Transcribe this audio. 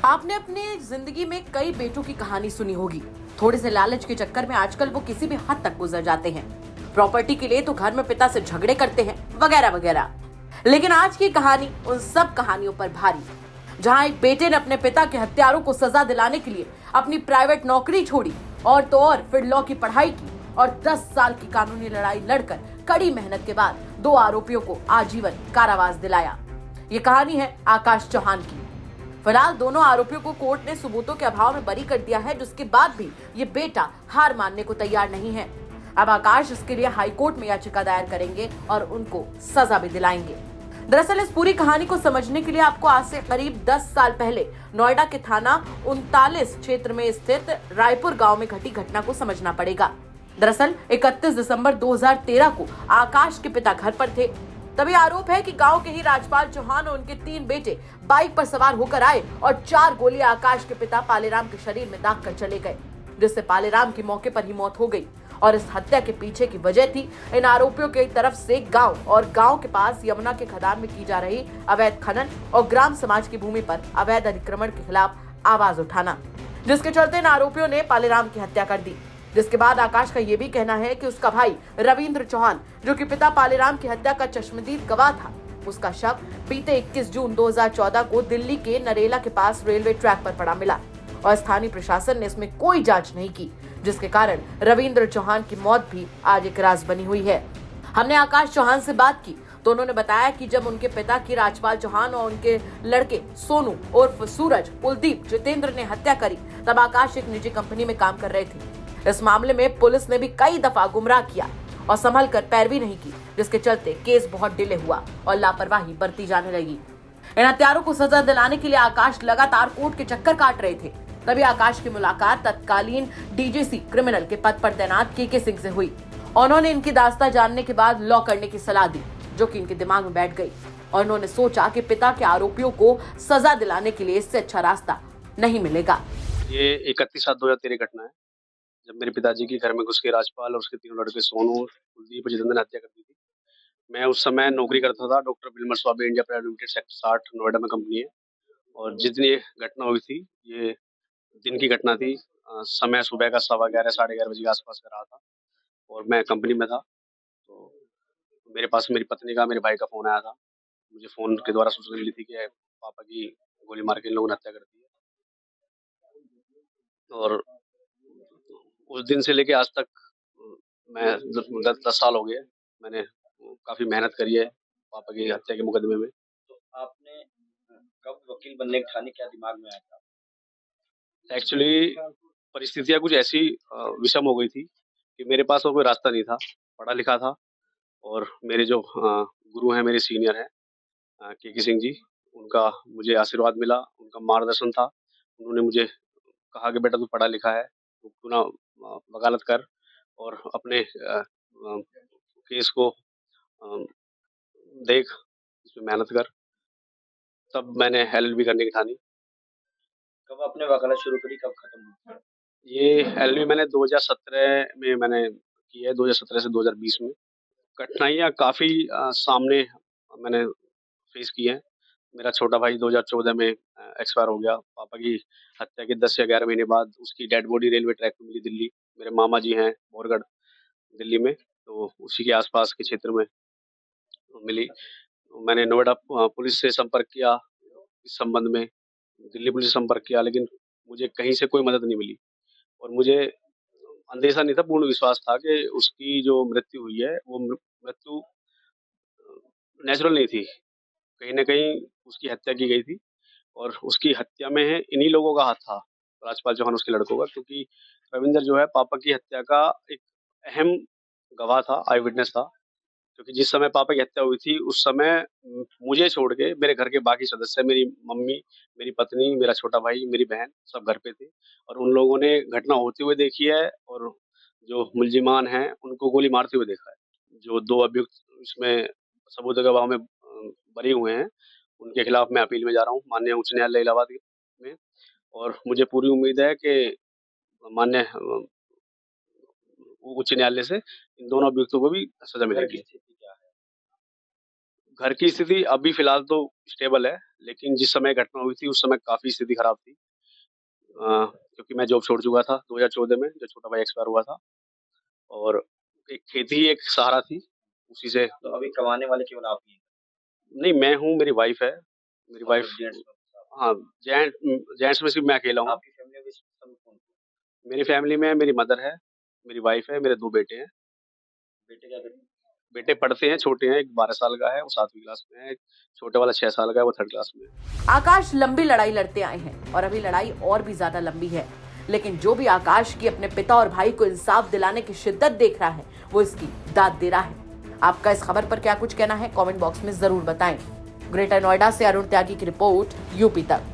आपने अपनी जिंदगी में कई बेटों की कहानी सुनी होगी। थोड़े से लालच के चक्कर में आजकल वो किसी भी हद तक गुजर जाते हैं। प्रॉपर्टी के लिए तो घर में पिता से झगड़े करते हैं, वगैरह वगैरह। लेकिन आज की कहानी उन सब कहानियों पर भारी, जहां एक बेटे ने अपने पिता के हत्यारों को सजा दिलाने के लिए अपनी प्राइवेट नौकरी छोड़ी और तो और फिर लॉ की पढ़ाई की और 10 साल की कानूनी लड़ाई लड़कर कड़ी मेहनत के बाद 2 आरोपियों को आजीवन कारावास दिलाया। ये कहानी है आकाश चौहान की। फिलहाल दोनों आरोपियों को कोर्ट ने सबूतों के अभाव में बरी कर दिया है, जिसके बाद भी ये बेटा हार मानने को तैयार नहीं है। अब आकाश इसके लिए हाई कोर्ट में याचिका दायर करेंगे और उनको सजा भी दिलाएंगे। दरअसल इस पूरी कहानी को समझने के लिए आपको आज से करीब 10 साल पहले नोएडा के थाना 39 क्षेत्र में स्थित रायपुर गांव में घटी घटना को समझना पड़ेगा। दरअसल 31 दिसंबर 2013 को आकाश के पिता घर पर थे। तभी आरोप है कि गांव के ही राजपाल चौहान और उनके 3 बेटे बाइक पर सवार होकर आए और 4 गोली आकाश के पिता पालेराम के शरीर में दाग कर चले गए, जिससे पालेराम की मौके पर ही मौत हो गई। और इस हत्या के पीछे की वजह थी इन आरोपियों की तरफ से गांव और गांव के पास यमुना के खदान में की जा रही अवैध खनन और ग्राम समाज की भूमि पर अवैध अतिक्रमण के खिलाफ आवाज उठाना, जिसके चलते इन आरोपियों ने पालेराम की हत्या कर दी। जिसके बाद आकाश का यह भी कहना है कि उसका भाई रविंद्र चौहान, जो कि पिता पालेराम की हत्या का चश्मदीद गवाह था, उसका शव बीते 21 जून 2014 को दिल्ली के नरेला के पास रेलवे ट्रैक पर पड़ा मिला और स्थानीय प्रशासन ने इसमें कोई जांच नहीं की, जिसके कारण रविंद्र चौहान की मौत भी आज एक राज बनी हुई है। हमने आकाश चौहान से बात की तो उन्होंने बताया कि जब उनके पिता की राजपाल चौहान और उनके लड़के सोनू उर्फ सूरज, कुलदीप, जितेंद्र ने हत्या करी, तब आकाश एक निजी कंपनी में काम कर रहे थे। इस मामले में पुलिस ने भी कई दफा गुमराह किया और संभल कर पैरवी नहीं की, जिसके चलते केस बहुत डिले हुआ और लापरवाही बरती जाने लगी। इन हत्यारों को सजा दिलाने के लिए आकाश लगातार कोर्ट के चक्कर काट रहे थे। तभी आकाश की मुलाकात तत्कालीन डीजीसी क्रिमिनल के पद पर तैनात के सिंह से हुई। उन्होंने इनकी दास्तां जानने के बाद लॉ करने की सलाह दी, जो कि इनके दिमाग में बैठ गई और उन्होंने सोचा कि पिता के आरोपियों को सजा दिलाने के लिए इससे अच्छा रास्ता नहीं मिलेगा। ये 31/7/2013 घटना है, जब मेरे पिताजी के घर में घुस के राजपाल और उसके 3 लड़के सोनू, कुलदीप और जितेंद्र ने हत्या कर दी थी। मैं उस समय नौकरी करता था, doctor Willmar Schwabe India private limited sector 60 Noida में कंपनी है। और जिस दिन ये घटना हुई थी, ये दिन की घटना थी। समय सुबह का 11:15 साढ़े 11 बजे के आसपास का रहा था और मैं कंपनी में था। तो मेरे पास मेरी पत्नी का, मेरे भाई का फ़ोन आया था। मुझे फ़ोन के द्वारा सूचना मिली थी कि पापा की गोली मार के इन लोगों ने हत्या कर दी है। और उस दिन से लेके आज तक मैं 10 साल हो गए, मैंने काफ़ी मेहनत करी है पापा की हत्या के मुकदमे में। तो आपने कब वकील बनने की ठानी, क्या दिमाग में आया था? एक्चुअली परिस्थितियाँ कुछ ऐसी विषम हो गई थी कि मेरे पास और कोई रास्ता नहीं था। पढ़ा लिखा था और मेरे जो गुरु हैं, मेरे सीनियर हैं के सिंह जी, उनका मुझे आशीर्वाद मिला, उनका मार्गदर्शन था। उन्होंने मुझे कहा कि बेटा तू पढ़ा लिखा है, तू ना वकालत कर और अपने केस को देख, इसमें मेहनत कर। तब मैंने एलएलबी करने की ठानी। कब आपने वकालत शुरू करी, कब खत्म हुई? ये एलएलबी मैंने 2017 में मैंने की है, 2017 से 2020 में। कठिनाइयाँ काफ़ी सामने मैंने फेस की हैं। मेरा छोटा भाई 2014 में एक्सपायर हो गया। पापा की हत्या के 10 या 11 महीने बाद उसकी डेड बॉडी रेलवे ट्रैक पे मिली दिल्ली। मेरे मामा जी हैं बोरगढ़ दिल्ली में, तो उसी के आस-पास के क्षेत्र में मिली। तो मैंने नोएडा पुलिस से संपर्क किया इस संबंध में, दिल्ली पुलिस से संपर्क किया, लेकिन मुझे कहीं से कोई मदद नहीं मिली और मुझे अंदेशा नहीं था, पूर्ण विश्वास था कि उसकी जो मृत्यु हुई है, वो मृत्यु नेचुरल नहीं थी। कहीं न कहीं उसकी हत्या की गई थी और उसकी हत्या में इन्हीं लोगों का हाथ था, राजपाल चौहान उसके लड़कों का, क्योंकि रविंदर जो है पापा की हत्या का एक अहम गवाह था, आई विटनेस था। क्योंकि जिस समय पापा की हत्या हुई थी, उस समय मुझे छोड़ के मेरे घर के बाकी सदस्य, मेरी मम्मी, मेरी पत्नी, मेरा छोटा भाई, मेरी बहन सब घर पे थे और उन लोगों ने घटना होते हुए देखी है और जो मुल्जिमान हैं, उनको गोली मारते हुए देखा है। जो 2 अभियुक्त इसमें सबूत के अभाव में बरी हुए हैं, उनके खिलाफ मैं अपील में जा रहा हूँ माननीय उच्च न्यायालय इलाहाबाद में और मुझे पूरी उम्मीद है कि माननीय उच्च न्यायालय से इन दोनों अभियुक्तों को भी सजा मिलेगी। घर की स्थिति अभी फिलहाल तो स्टेबल है, लेकिन जिस समय घटना हुई थी, उस समय काफ़ी स्थिति खराब थी। क्योंकि मैं जॉब छोड़ चुका था 2014 में, जब छोटा भाई एक्सपायर हुआ था और एक खेती ही एक सहारा थी, उसी से तो अभी कमाने वाले केवल आप ही हैं। नहीं, मैं हूँ, मेरी वाइफ़ है। मेरी और वाइफ़ जेंट्स में हाँ, जेंट्स में सिर्फ़ मैं अकेला हूँ। आपकी फैमिली में सब कौन? मेरी फैमिली में मेरी मदर है, मेरी वाइफ़ है, मेरे 2 बेटे हैं। बेटे क्या करते हैं? बेटे पढ़ते हैं, छोटे हैं, एक 12 साल का है, वो 7वीं क्लास में है, एक छोटे वाला 6 साल का है, वो 3rd क्लास में है। आकाश लंबी लड़ाई लड़ते आए हैं और अभी लड़ाई और भी ज्यादा लंबी है, लेकिन जो भी आकाश की अपने पिता और भाई को इंसाफ दिलाने की शिद्दत देख रहा है, वो इसकी दाद दे रहा है। आपका इस खबर पर क्या कुछ कहना है, कमेंट बॉक्स में जरूर बताएं। ग्रेटर नोएडा से अरुण त्यागी की रिपोर्ट, यूपी तक।